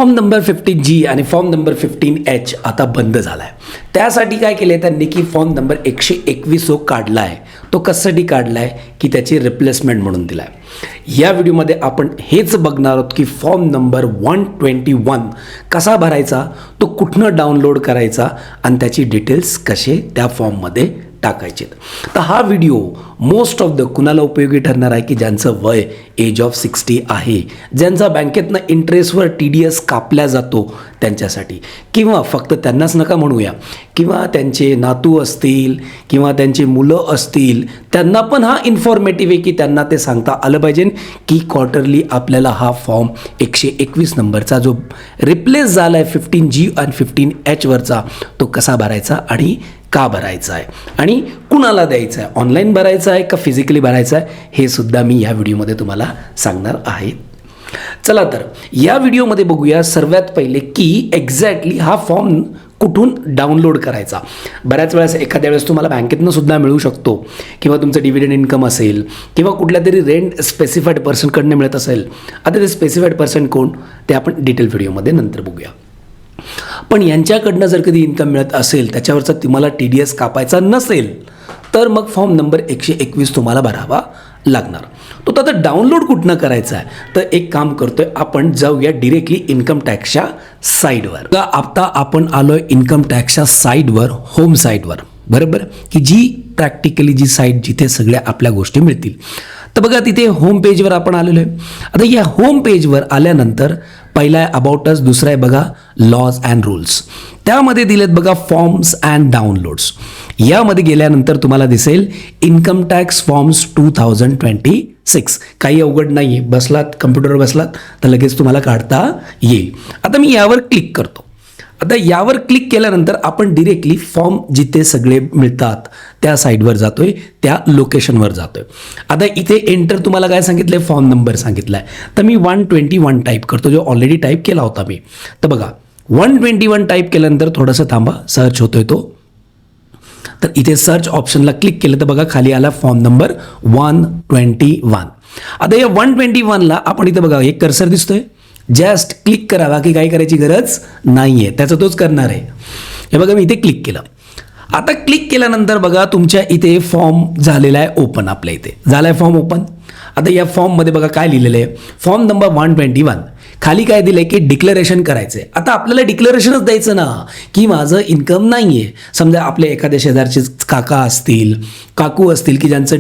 Form number 15G आणि form number 15H आता बंद झाला आहे. त्यासाठी काय केलं आहे त्यांनी की फॉर्म नंबर 121 जो काढला आहे तो कशासाठी काढला आहे की त्याची रिप्लेसमेंट म्हणून दिला आहे. या व्हिडिओमध्ये आपण हेच बघणार आहोत की फॉर्म नंबर 121 कसा भरायचा, तो कुठनं डाउनलोड करायचा आणि त्याची डिटेल्स कसे त्या फॉर्ममध्ये टाकायचे. तर हा व्हिडिओ मोस्ट ऑफ द कुणाला उपयोगी ठरणार आहे की ज्यांचं वय एज ऑफ 60 आहे, ज्यांचा बँकेतनं इंटरेस्टवर TDS कापला जातो त्यांच्यासाठी, किंवा फक्त त्यांनाच नका म्हणूया, किंवा त्यांचे नातू असतील किंवा त्यांचे मुलं असतील त्यांना पण हा इन्फॉर्मेटिव्ह आहे की त्यांना ते सांगता आलं पाहिजे की क्वार्टरली आपल्याला हा फॉर्म 121 नंबरचा जो रिप्लेस झाला आहे 15G आणि 15H वरचा तो कसा भरायचा आणि का भरायचा आहे आणि कुणाला द्यायचा आहे, ऑनलाईन भरायचा आहे का फिजिकली भरायचा आहे, हे सुद्धा मी या व्हिडिओमध्ये तुम्हाला सांगणार आहे. चला तर या व्हिडिओमध्ये बघूया सर्वात पहिले की एक्झॅक्टली हा फॉर्म कुठून डाउनलोड करायचा. बऱ्याच वेळेस एखाद्या वेळेस तुम्हाला बँकेतनं सुद्धा मिळू शकतो किंवा तुमचं डिव्हिडंड इन्कम असेल किंवा कुठल्या तरी रेंट स्पेसिफाईड पर्सनकडनं मिळत असेल. आता ते स्पेसिफाईड पर्सन कोण ते आपण डिटेल व्हिडिओमध्ये नंतर बघूया. पण यांच्याकडनं जर कधी इन्कम मिळत असेल त्याच्यावरचा तुम्हाला TDS कापायचा नसेल तर मग फॉर्म नंबर 121 तुम्हाला भरावा लागणार. तो आता डाउनलोड कुठनं करायचा आहे तर एक काम करतोय आपण, जाऊया डिरेक्टली इन्कम टॅक्सच्या साईडवर. आता आपण आलोय इन्कम टॅक्सच्या साईडवर, होम साईडवर, बरोबर, की जी प्रॅक्टिकली जी साईट जिथे सगळ्या आपल्या गोष्टी मिळतील. तर बघा तिथे होम पेजवर आपण आलेलो आहे. आता या होम पेजवर आल्यानंतर पहिला आहे अबाउट अस, दुसरा आहे बघा लॉज अँड रूल्स. त्यामध्ये दिलेत बघा फॉर्म्स अँड डाउनलोड्स. यामध्ये गेल्यानंतर तुम्हाला दिसेल इन्कम टॅक्स फॉर्म्स 2026. काही अवघड नाही आहे, बसलात कम्प्युटरवर बसलात तर लगेच तुम्हाला काढता येईल. आता मी यावर क्लिक करतो. आता यावर क्लिक केल्यानंतर आपण डिरेक्टली फॉर्म जिथे सगळे मिळतात त्या साईडवर जातोय, त्या लोकेशनवर जातोय. आता इथे एंटर तुम्हाला काय सांगितलं आहे, फॉर्म नंबर सांगितला आहे. तर मी 121 टाईप करतो, जो ऑलरेडी टाईप केला होता मी. तर बघा 121 टाईप केल्यानंतर थोडंसं थांबा, सर्च होतोय तो. तर इथे सर्च ऑप्शनला क्लिक केलं तर बघा खाली आला फॉर्म नंबर 121. आता या 121ला आपण इथे बघा एक कर्सर दिसतोय, जस्ट क्लिक करावा की काही करायची गरज नाही आहे, त्याचं तोच करणार आहे. हे बघा मी इथे क्लिक केलं. आता क्लिक केल्यानंतर बघा तुमच्या इथे फॉर्म झालेला आहे ओपन. आपल्या इथे झाला आहे फॉर्म ओपन. आता या फॉर्ममध्ये बघा काय लिहिलेलं आहे, फॉर्म नंबर 121. खाली काय दिलं आहे की डिक्लेरेशन करायचं आहे. आता आपल्याला डिक्लेरेशनच द्यायचं ना की माझं इन्कम नाही आहे. समजा आपले एखाद्या शेजारचे काका असतील, काकू असतील की ज्यांचं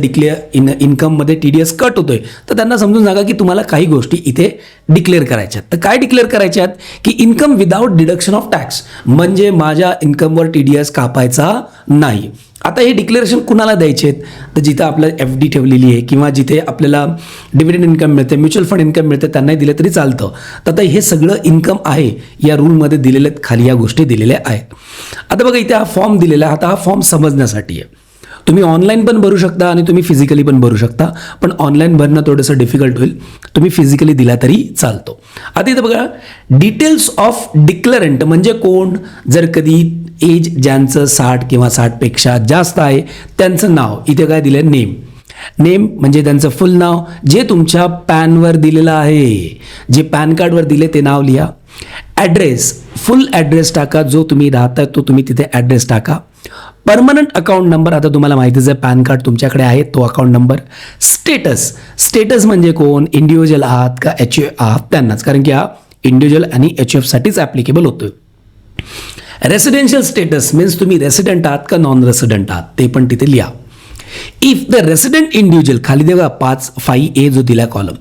इन्कममध्ये TDS कट होतोय, तर त्यांना समजून सांगा की तुम्हाला काही गोष्टी इथे डिक्लेअर करायच्यात. तर काय डिक्लेअर करायच्यात की income without deduction of tax, म्हणजे माझ्या इन्कमवर TDS कापायचा नाही. आता हे डिक्लेरेशन कुणाला द्यायचे आहेत तर जिथं आपलं FD ठेवलेली आहे किंवा जिथे आपल्याला डिव्हिडंड इन्कम मिळते, म्युच्युअल फंड इन्कम मिळते, त्यांनाही दिलं तरी चालतं. तर आता हे सगळं इन्कम आहे या रूलमध्ये दिलेले आहेत, खाली या गोष्टी दिलेल्या आहेत. आता बघा इथे हा फॉर्म दिलेला आहे. आता हा फॉर्म समजण्यासाठी आहे. तुम्ही ऑनलाईन पण भरू शकता आणि तुम्ही फिजिकली पण भरू शकता, पण ऑनलाईन भरणं थोडंसं डिफिकल्ट होईल, तुम्ही फिजिकली दिला तरी चालतो. आता इथं बघा डिटेल्स ऑफ डिक्लरंट म्हणजे कोण, जर कधी एज ज्यांचं 60 किंवा 60पेक्षा जास्त आहे त्यांचं नाव इथे काय दिलं, नेम म्हणजे त्यांचं फुल नाव जे तुमच्या पॅनवर दिलेलं आहे, जे पॅन कार्डवर दिले ते नाव लिहा. ॲड्रेस, फुल ॲड्रेस टाका, जो तुम्ही राहता तो तुम्ही तिथे ॲड्रेस टाका. परमनंट अकाउंट नंबर, आता तुम्हाला माहितीच आहे पॅन कार्ड तुमच्याकडे आहे तो अकाउंट नंबर. स्टेटस म्हणजे कोण, इंडिव्हिज्युअल आहात का HUF आहात त्यांनाच, कारण की हा इंडिव्हिज्युअल आणि HUF साठीच ॲप्लिकेबल होतोय. रेसिडेन्शियल स्टेटस मीन्स तुम्ही रेसिडेंट आहात का नॉन रेसिडेंट आहात ते पण तिथे लिहा. इफ द रेसिडेंट इंडिव्हिज्युअल, खाली देवा 5A जो दिला column,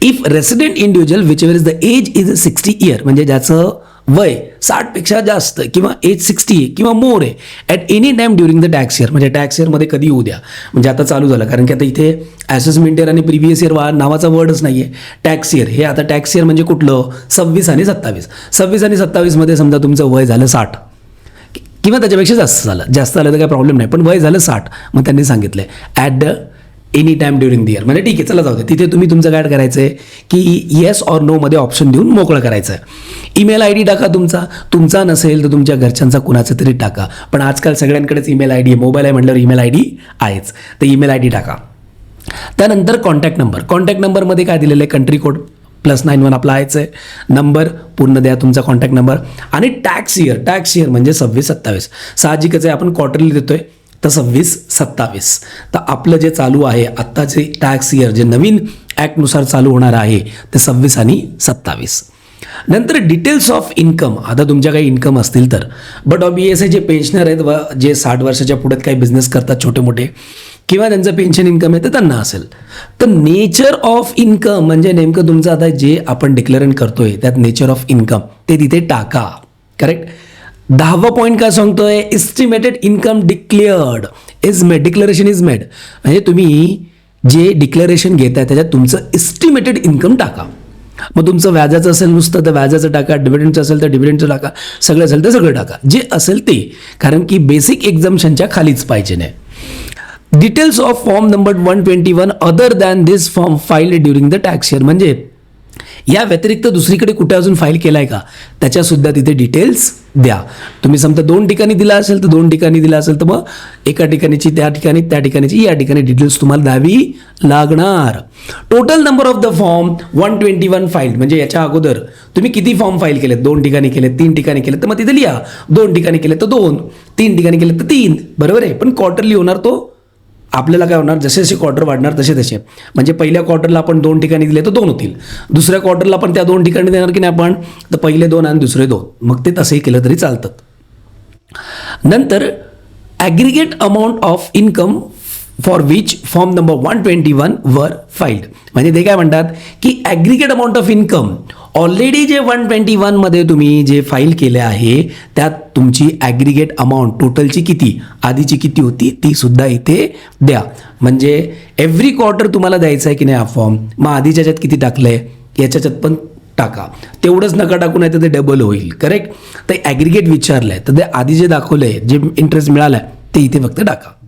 if resident individual whichever is the age is 60 year, म्हणजे ज्याचं वय 60पेक्षा जास्त किंवा एज 60 आहे किंवा मोर आहे at any time during the tax year, म्हणजे टॅक्स इयरमध्ये कधी येऊ द्या, म्हणजे आता चालू झालं, कारण की आता इथे असेसमेंट इयर आणि प्रिव्हियस इयर नावाचा वर्डच नाही आहे. टॅक्स इयर हे आता टॅक्स इयर म्हणजे कुठलं, 26 आणि 27. 26 आणि 27मध्ये समजा तुमचं वय झालं 60 किंवा त्याच्यापेक्षा जास्त झालं तर काही प्रॉब्लेम नाही, पण वय झालं 60, मग त्यांनी सांगितलं at the any time during the year, म्हणजे ठीक आहे चला जाऊ दे. तिथे तुम्ही तुमचं काय करायचं आहे की येस ऑर नो मध्ये ऑप्शन देऊन मोकळं करायचं आहे. ईमेल ID टाका तुमचा नसेल तर तुमच्या घरच्यांचा कुणाचा तरी टाका, पण आजकाल सगळ्यांकडेच ईमेल ID आहे, मोबाईल आहे म्हटल्यावर ईमेल ID आहेच, तर ईमेल ID टाका. त्यानंतर कॉन्टॅक्ट नंबरमध्ये काय दिलेलं आहे, कंट्री कोड +91 आपला आहेच आहे. नंबर पूर्ण द्या तुमचा कॉन्टॅक्ट नंबर. आणि टॅक्स इयर म्हणजे 26-27. साहजिकच आहे, आपण क्वार्टरली देतोय तर 26-27. तर आपलं जे चालू आहे आत्ताचे टॅक्स इयर जे नवीन ॲक्टनुसार चालू होणार आहे ते 26 आणि 27. नंतर डिटेल्स ऑफ इन्कम. आता तुमच्या काही इन्कम असतील तर, बट ऑब्वियसली जे पेन्शनर आहेत व जे 60 वर्षाच्या पुढे काही बिझनेस करतात छोटे मोठे किंवा त्यांचं पेन्शन इन्कम आहे तर त्यांना असेल. तर नेचर ऑफ इन्कम म्हणजे नेमकं तुमचं आता जे आपण डिक्लेअरन करतोय त्यात नेचर ऑफ इन्कम ते तिथे टाका. करेक्ट. 10वा पॉईंट काय सांगतोय, estimated income declared is made. Declaration is made म्हणजे तुम्ही जे डिक्लेरेशन घेताय त्याच्यात तुमचं एस्टिमेटेड इन्कम टाका. मग तुमचं व्याजाचं असेल नुसतं तर व्याजाचं टाका, डिव्हिडंडचं असेल तर डिव्हिडंडचं टाका, सगळं असेल तर सगळं टाका, जे असेल ते, कारण की बेसिक एक्झम्पशनच्या खालीच पाहिजे नाही. Details of form number 121 other than this form filed during the tax year. म्हणजे या व्यतिरिक्त दुसरीकडे कुठे अजून फाईल केला आहे का त्याच्यासुद्धा तिथे डिटेल्स द्या. तुम्ही समजा 2 ठिकाणी दिला असेल तर 2 ठिकाणी दिला असेल तर मग एका ठिकाणीची त्या ठिकाणीची या ठिकाणी डिटेल्स तुम्हाला द्यावी लागणार. Total number of the form 121 file म्हणजे याच्या अगोदर तुम्ही किती फॉर्म फाईल केलेत, 2 ठिकाणी केलेत, 3 ठिकाणी केलेत तर मग तिथे लिहा. 2 ठिकाणी केले तर 2, 3 ठिकाणी केले तर 3, बरोबर आहे. पण क्वार्टरली होणार तो आपल्याला काय होणार, जसे जसे क्वार्टर वाढणार तसे तसे. म्हणजे पहिल्या क्वार्टरला आपण 2 ठिकाणी दिले तर 2 होतील, दुसऱ्या क्वार्टरला आपण त्या 2 ठिकाणी देणार की नाही आपण, तर पहिले 2 आणि दुसरे 2, मग ते तसंही केलं तरी चालतं. नंतर aggregate amount of income for which form number 121 वर फाईल्ड. म्हणजे ते काय म्हणतात की aggregate amount of income already जे 121 मध्ये तुम्ही जे फाईल केले आहे त्यात तुमची ॲग्रिगेट अमाऊंट टोटलची किती, आधीची किती होती ती सुद्धा इथे द्या. म्हणजे एव्हरी क्वार्टर तुम्हाला द्यायचा आहे की नाही हा फॉर्म, मग आधीच्या याच्यात किती टाकलंय याच्यात पण टाका. तेवढंच नका टाकू नाही तर ते डबल होईल. करेक्ट. तर ॲग्रिगेट विचारलंय तर ते आधी जे दाखवलंय जे इंटरेस्ट मिळालाय ते इथे फक्त टाका.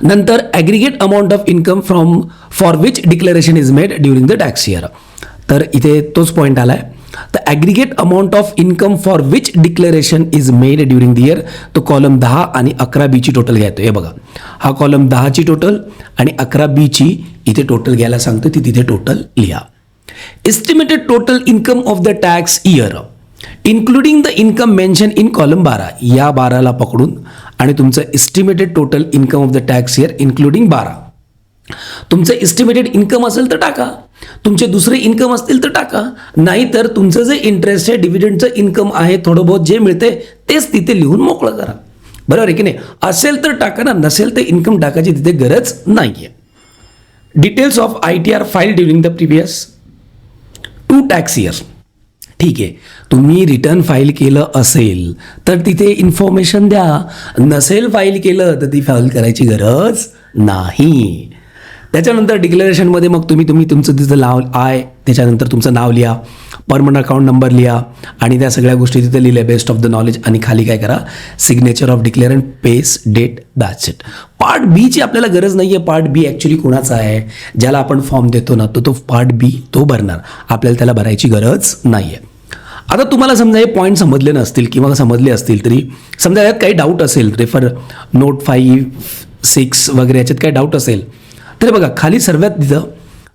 नंतर aggregate amount of income from for which declaration is made during the tax year. तर इथे तोच पॉईंट आलाय. तर aggregate amount of income for which declaration is made during the year. तो कॉलम 10 आणि 11B ची टोटल घ्यायतो. हे बघा, हा कॉलम 10 ची टोटल आणि 11B ची इथे टोटल घ्यायला सांगतो, ती तिथे टोटल लिहा. Estimated total income of the tax year including the income mention in column 12. या 12ला पकडून आणि तुमचं estimated total income of the tax year including 12. तुमचं एस्टिमेटेड इन्कम असेल तर टाका, तुमचे दुसरे इन्कम असतील तर टाका, नाहीतर तुमचं जे इंटरेस्ट आहे डिव्हिडंडचं इन्कम आहे थोडं बहुत जे मिळते तेच तिथे लिहून मोकळं करा. बरोबर आहे की नाही. असेल तर टाका ना, नसेल तर इन्कम टाकायची तिथे गरज नाही आहे. Details of ITR file during the previous 2 tax years. ठीक आहे, तुम्ही रिटर्न फाईल केलं असेल तर तिथे इन्फॉर्मेशन द्या, नसेल फाईल केलं तर ती फाईल करायची गरज नाही. त्याच्यानंतर डिक्लेरेशनमध्ये मग तुम्ही तुमचं तिथं नाव आहे, त्याच्यानंतर तुमचं नाव लिहा, परमनंट अकाउंट नंबर लिहा आणि त्या सगळ्या गोष्टी तिथे लिहिल्या बेस्ट ऑफ द नॉलेज. आणि खाली काय करा, signature of declarant, place, date, that's it. Part B ची आपल्याला गरज नाही आहे. पार्ट बी ॲक्च्युली कोणाचा आहे, ज्याला आपण फॉर्म देतो ना तो पार्ट बी तो भरणार, आपल्याला त्याला भरायची गरज नाही आहे. आता तुम्हाला समजा हे पॉईंट समजले नसतील किंवा समजले असतील तरी समजा यात काही डाऊट असेल, रेफर नोट 5, 6 वगैरे याच्यात काही डाऊट असेल तर बघा खाली सर्वात तिथं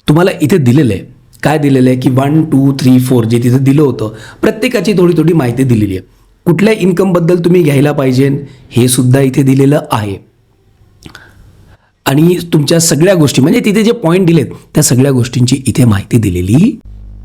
तुम्हाला इथे दिलेलं आहे. काय दिलेलं आहे की 1, 2, 3, 4 जे तिथं दिलं होतं प्रत्येकाची थोडी थोडी माहिती दिलेली आहे. कुठल्या इन्कमबद्दल तुम्ही घ्यायला पाहिजे हे सुद्धा इथे दिलेलं आहे. आणि तुमच्या सगळ्या गोष्टी म्हणजे तिथे जे पॉईंट दिलेत त्या सगळ्या गोष्टींची इथे माहिती दिलेली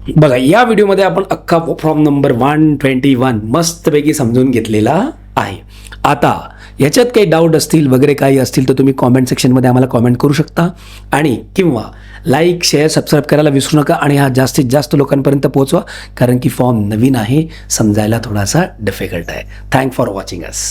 बघा. या व्हिडिओमध्ये आपण अख्खा फॉर्म नंबर 121 मस्तपैकी समजून घेतलेला आहे. आता याच्यात काही डाऊट असतील वगैरे काही असतील तर तुम्ही कॉमेंट सेक्शनमध्ये आम्हाला कॉमेंट करू शकता आणि किंवा लाईक, शेअर, सबस्क्राईब करायला विसरू नका आणि हा जास्तीत जास्त लोकांपर्यंत पोहोचवा, कारण की फॉर्म नवीन आहे, समजायला थोडासा डिफिकल्ट आहे. Thank for watching us.